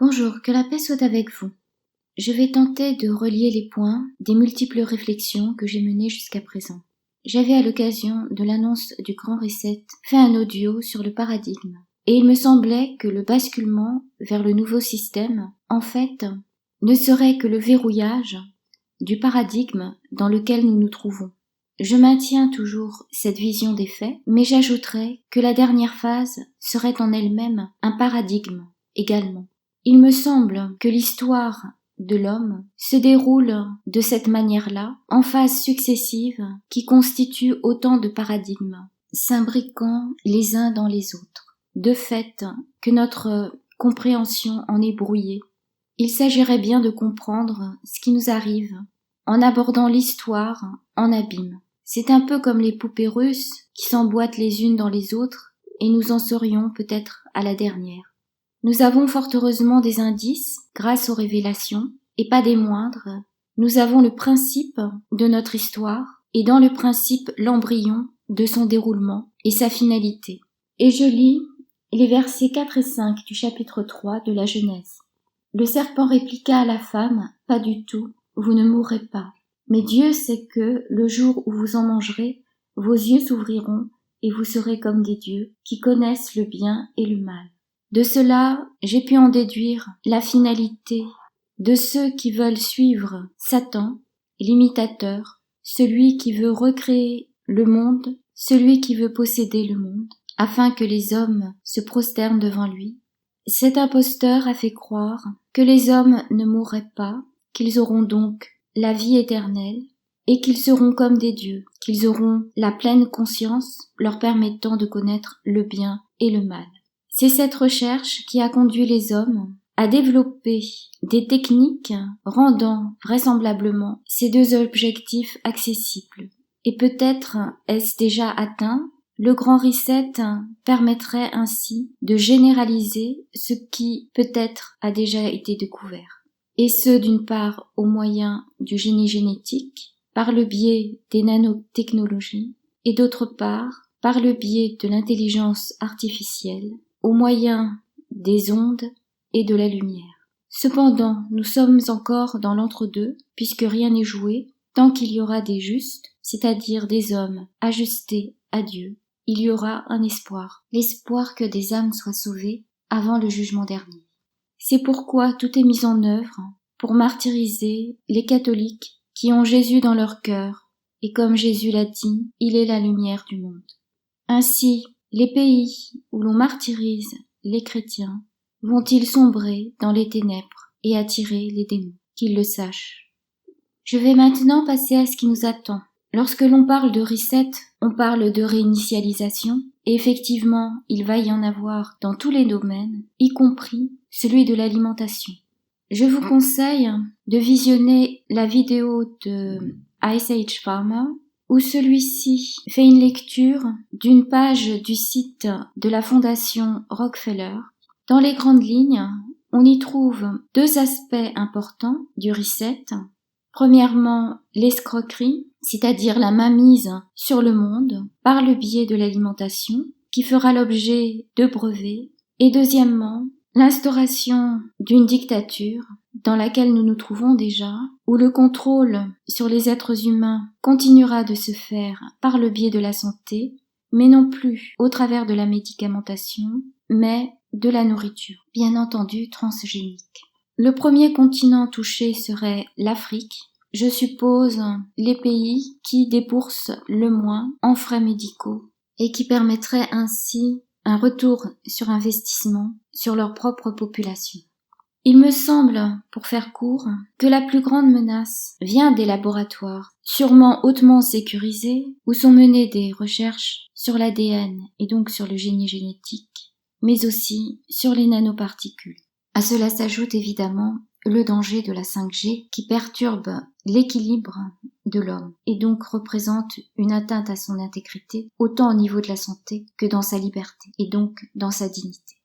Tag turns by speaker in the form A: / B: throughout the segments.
A: Bonjour, que la paix soit avec vous. Je vais tenter de relier les points des multiples réflexions que j'ai menées jusqu'à présent. J'avais à l'occasion de l'annonce du Grand Reset fait un audio sur le paradigme, et il me semblait que le basculement vers le nouveau système, en fait, ne serait que le verrouillage du paradigme dans lequel nous nous trouvons. Je maintiens toujours cette vision des faits, mais j'ajouterais que la dernière phase serait en elle-même un paradigme également. Il me semble que l'histoire de l'homme se déroule de cette manière-là, en phases successives qui constituent autant de paradigmes, s'imbriquant les uns dans les autres, de fait que notre compréhension en est brouillée. Il s'agirait bien de comprendre ce qui nous arrive en abordant l'histoire en abîme. C'est un peu comme les poupées russes qui s'emboîtent les unes dans les autres et nous en serions peut-être à la dernière. Nous avons fort heureusement des indices grâce aux révélations, et pas des moindres. Nous avons le principe de notre histoire, et dans le principe l'embryon de son déroulement et sa finalité. Et je lis les versets 4 et 5 du chapitre 3 de la Genèse. Le serpent répliqua à la femme, « Pas du tout, vous ne mourrez pas. Mais Dieu sait que, le jour où vous en mangerez, vos yeux s'ouvriront, et vous serez comme des dieux, qui connaissent le bien et le mal. » De cela, j'ai pu en déduire la finalité de ceux qui veulent suivre Satan, l'imitateur, celui qui veut recréer le monde, celui qui veut posséder le monde, afin que les hommes se prosternent devant lui. Cet imposteur a fait croire que les hommes ne mourraient pas, qu'ils auront donc la vie éternelle, et qu'ils seront comme des dieux, qu'ils auront la pleine conscience leur permettant de connaître le bien et le mal. C'est cette recherche qui a conduit les hommes à développer des techniques rendant vraisemblablement ces deux objectifs accessibles. Et peut-être est-ce déjà atteint, le grand reset permettrait ainsi de généraliser ce qui peut-être a déjà été découvert. Et ce d'une part au moyen du génie génétique, par le biais des nanotechnologies, et d'autre part par le biais de l'intelligence artificielle, au moyen des ondes et de la lumière. Cependant, nous sommes encore dans l'entre-deux, puisque rien n'est joué, tant qu'il y aura des justes, c'est-à-dire des hommes ajustés à Dieu, il y aura un espoir, l'espoir que des âmes soient sauvées avant le jugement dernier. C'est pourquoi tout est mis en œuvre pour martyriser les catholiques qui ont Jésus dans leur cœur, et comme Jésus l'a dit, il est la lumière du monde. Ainsi, les pays où l'on martyrise les chrétiens vont-ils sombrer dans les ténèbres et attirer les démons, qu'ils le sachent. Je vais maintenant passer à ce qui nous attend. Lorsque l'on parle de reset, on parle de réinitialisation, et effectivement, il va y en avoir dans tous les domaines, y compris celui de l'alimentation. Je vous conseille de visionner la vidéo de Ice Age Farmer, où celui-ci fait une lecture d'une page du site de la fondation Rockefeller. Dans les grandes lignes, on y trouve deux aspects importants du reset. Premièrement, l'escroquerie, c'est-à-dire la mainmise sur le monde par le biais de l'alimentation, qui fera l'objet de brevets. Et deuxièmement, l'instauration d'une dictature dans laquelle nous nous trouvons déjà, où le contrôle sur les êtres humains continuera de se faire par le biais de la santé, mais non plus au travers de la médicamentation, mais de la nourriture, bien entendu transgénique. Le premier continent touché serait l'Afrique, je suppose les pays qui déboursent le moins en frais médicaux et qui permettraient ainsi un retour sur investissement sur leur propre population. Il me semble, pour faire court, que la plus grande menace vient des laboratoires, sûrement hautement sécurisés, où sont menées des recherches sur l'ADN et donc sur le génie génétique, mais aussi sur les nanoparticules. À cela s'ajoute évidemment le danger de la 5G qui perturbe l'équilibre de l'homme et donc représente une atteinte à son intégrité autant au niveau de la santé que dans sa liberté et donc dans sa dignité.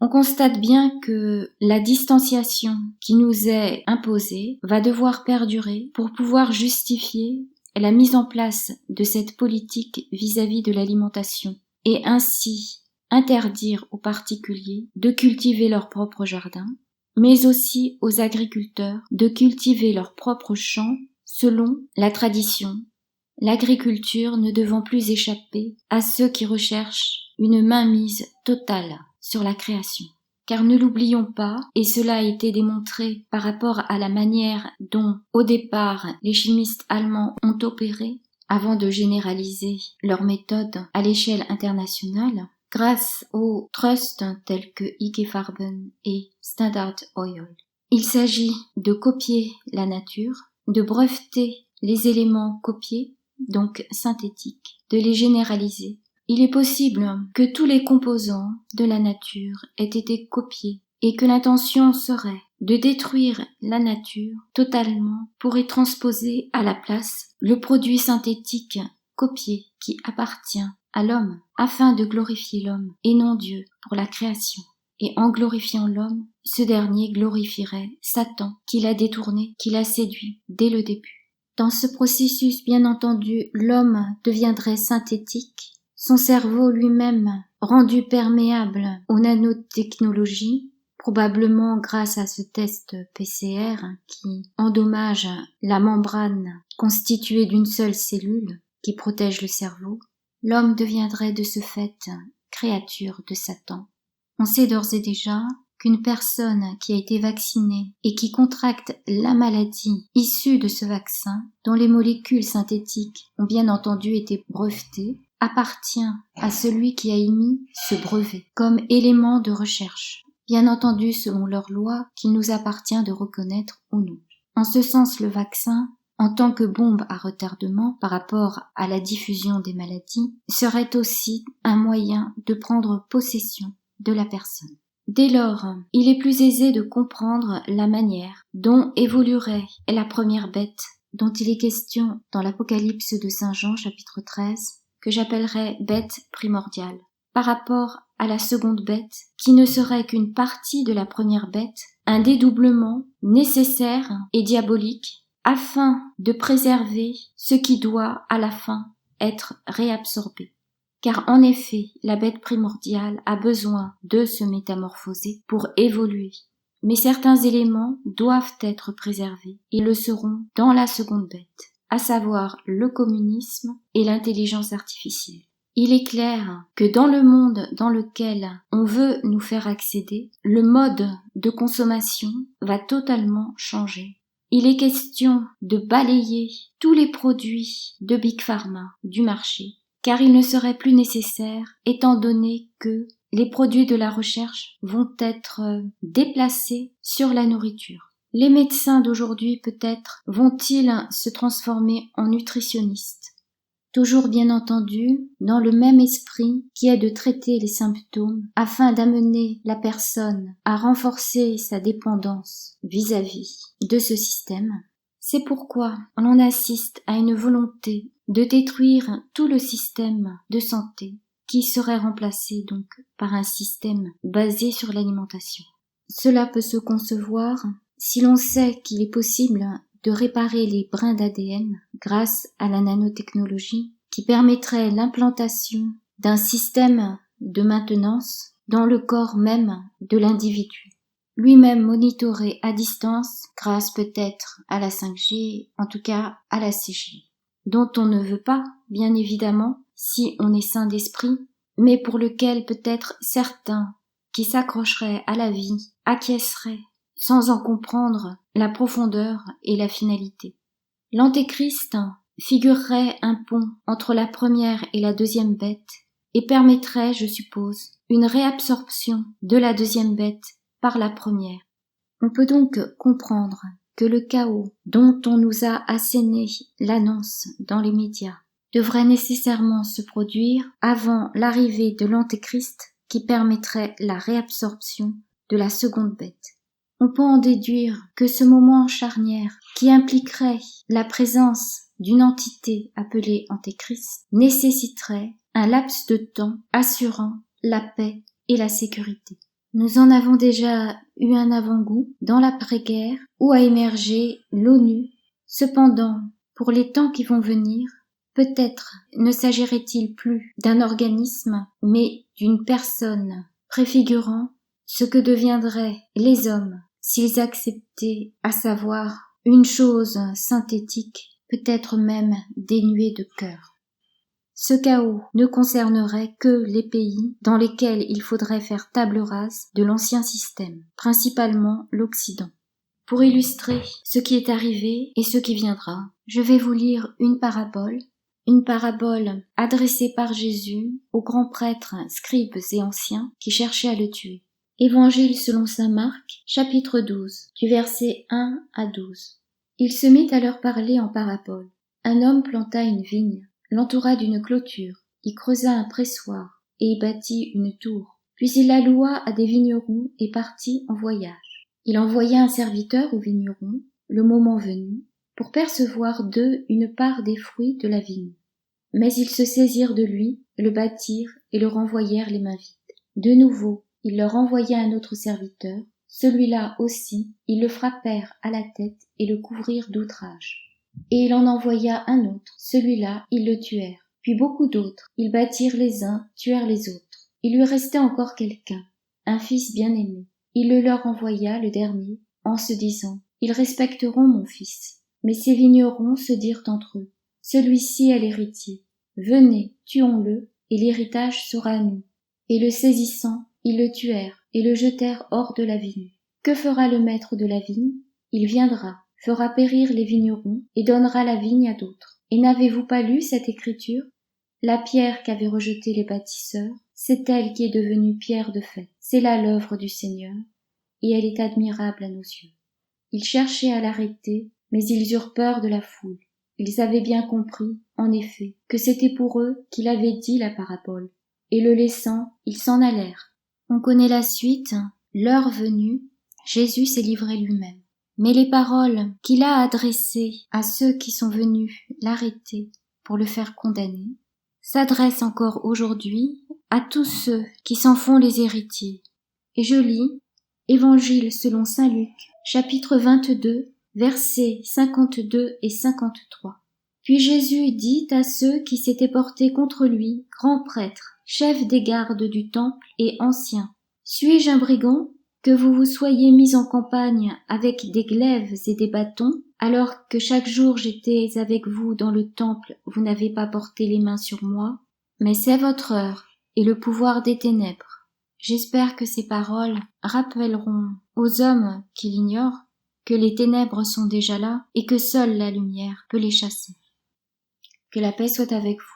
A: On constate bien que la distanciation qui nous est imposée va devoir perdurer pour pouvoir justifier la mise en place de cette politique vis-à-vis de l'alimentation et ainsi interdire aux particuliers de cultiver leur propre jardin, mais aussi aux agriculteurs de cultiver leurs propres champs selon la tradition, l'agriculture ne devant plus échapper à ceux qui recherchent une mainmise totale sur la création. Car ne l'oublions pas, et cela a été démontré par rapport à la manière dont, au départ, les chimistes allemands ont opéré, avant de généraliser leur méthode à l'échelle internationale, grâce aux trusts tels que IG Farben et Standard Oil. Il s'agit de copier la nature, de breveter les éléments copiés, donc synthétiques, de les généraliser. Il est possible que tous les composants de la nature aient été copiés et que l'intention serait de détruire la nature totalement pour y transposer à la place le produit synthétique copié qui appartient à l'homme afin de glorifier l'homme et non Dieu pour la création. Et en glorifiant l'homme, ce dernier glorifierait Satan qui l'a détourné, qui l'a séduit dès le début. Dans ce processus, bien entendu, l'homme deviendrait synthétique, son cerveau lui-même rendu perméable aux nanotechnologies, probablement grâce à ce test PCR qui endommage la membrane constituée d'une seule cellule qui protège le cerveau, l'homme deviendrait de ce fait créature de Satan. On sait d'ores et déjà qu'une personne qui a été vaccinée et qui contracte la maladie issue de ce vaccin, dont les molécules synthétiques ont bien entendu été brevetées, appartient à celui qui a émis ce brevet comme élément de recherche, bien entendu selon leurs lois qu'il nous appartient de reconnaître ou non. En ce sens, le vaccin, en tant que bombe à retardement par rapport à la diffusion des maladies, serait aussi un moyen de prendre possession de la personne. Dès lors, il est plus aisé de comprendre la manière dont évoluerait la première bête dont il est question dans l'Apocalypse de Saint Jean chapitre 13, que j'appellerais bête primordiale, par rapport à la seconde bête, qui ne serait qu'une partie de la première bête, un dédoublement nécessaire et diabolique, afin de préserver ce qui doit, à la fin, être réabsorbé. Car en effet, la bête primordiale a besoin de se métamorphoser pour évoluer. Mais certains éléments doivent être préservés et le seront dans la seconde bête, à savoir le communisme et l'intelligence artificielle. Il est clair que dans le monde dans lequel on veut nous faire accéder, le mode de consommation va totalement changer. Il est question de balayer tous les produits de Big Pharma du marché, car il ne serait plus nécessaire étant donné que les produits de la recherche vont être déplacés sur la nourriture. Les médecins d'aujourd'hui peut-être vont-ils se transformer en nutritionnistes, toujours bien entendu dans le même esprit qui est de traiter les symptômes afin d'amener la personne à renforcer sa dépendance vis-à-vis de ce système. C'est pourquoi l'on assiste à une volonté de détruire tout le système de santé qui serait remplacé donc par un système basé sur l'alimentation. Cela peut se concevoir si l'on sait qu'il est possible de réparer les brins d'ADN grâce à la nanotechnologie qui permettrait l'implantation d'un système de maintenance dans le corps même de l'individu, lui-même monitoré à distance grâce peut-être à la 5G, en tout cas à la 6G, dont on ne veut pas, bien évidemment, si on est sain d'esprit, mais pour lequel peut-être certains qui s'accrocheraient à la vie acquiesceraient sans en comprendre la profondeur et la finalité. L'Antéchrist figurerait un pont entre la première et la deuxième bête et permettrait, je suppose, une réabsorption de la deuxième bête par la première. On peut donc comprendre que le chaos dont on nous a asséné l'annonce dans les médias devrait nécessairement se produire avant l'arrivée de l'Antéchrist qui permettrait la réabsorption de la seconde bête. On peut en déduire que ce moment charnière qui impliquerait la présence d'une entité appelée Antéchrist nécessiterait un laps de temps assurant la paix et la sécurité. Nous en avons déjà eu un avant-goût dans l'après-guerre où a émergé l'ONU. Cependant, pour les temps qui vont venir, peut-être ne s'agirait-il plus d'un organisme, mais d'une personne préfigurant ce que deviendraient les hommes s'ils acceptaient, à savoir, une chose synthétique, peut-être même dénuée de cœur. Ce chaos ne concernerait que les pays dans lesquels il faudrait faire table rase de l'ancien système, principalement l'Occident. Pour illustrer ce qui est arrivé et ce qui viendra, je vais vous lire une parabole adressée par Jésus aux grands prêtres, scribes et anciens qui cherchaient à le tuer. Évangile selon saint Marc, chapitre 12, du verset 1 à 12. Il se mit à leur parler en parabole. Un homme planta une vigne, l'entoura d'une clôture, y creusa un pressoir et y bâtit une tour. Puis il la loua à des vignerons et partit en voyage. Il envoya un serviteur aux vignerons, le moment venu, pour percevoir d'eux une part des fruits de la vigne. Mais ils se saisirent de lui, le battirent et le renvoyèrent les mains vides. De nouveau, il leur envoya un autre serviteur. Celui-là aussi, ils le frappèrent à la tête et le couvrirent d'outrages. Et il en envoya un autre. Celui-là, ils le tuèrent. Puis beaucoup d'autres. Ils battirent les uns, tuèrent les autres. Il lui restait encore quelqu'un, un fils bien-aimé. Il le leur envoya, le dernier, en se disant « Ils respecteront mon fils ». Mais ces vignerons se dirent entre eux « Celui-ci est l'héritier. Venez, tuons-le, et l'héritage sera à nous. » Et le saisissant, ils le tuèrent et le jetèrent hors de la vigne. Que fera le maître de la vigne? Il viendra, fera périr les vignerons et donnera la vigne à d'autres. Et n'avez-vous pas lu cette écriture? La pierre qu'avaient rejetée les bâtisseurs, c'est elle qui est devenue pierre de fait. C'est là l'œuvre du Seigneur, et elle est admirable à nos yeux. Ils cherchaient à l'arrêter, mais ils eurent peur de la foule. Ils avaient bien compris, en effet, que c'était pour eux qu'il avait dit la parabole. Et le laissant, ils s'en allèrent. On connaît la suite. L'heure venue, Jésus s'est livré lui-même. Mais les paroles qu'il a adressées à ceux qui sont venus l'arrêter pour le faire condamner s'adressent encore aujourd'hui à tous ceux qui s'en font les héritiers. Et je lis Évangile selon saint Luc, chapitre 22, versets 52 et 53. Puis Jésus dit à ceux qui s'étaient portés contre lui, grands prêtres, chefs des gardes du temple et anciens, suis-je un brigand que vous vous soyez mis en campagne avec des glaives et des bâtons, alors que chaque jour j'étais avec vous dans le temple, vous n'avez pas porté les mains sur moi? Mais c'est votre heure et le pouvoir des ténèbres. J'espère que ces paroles rappelleront aux hommes qui l'ignorent que les ténèbres sont déjà là et que seule la lumière peut les chasser. Que la paix soit avec vous.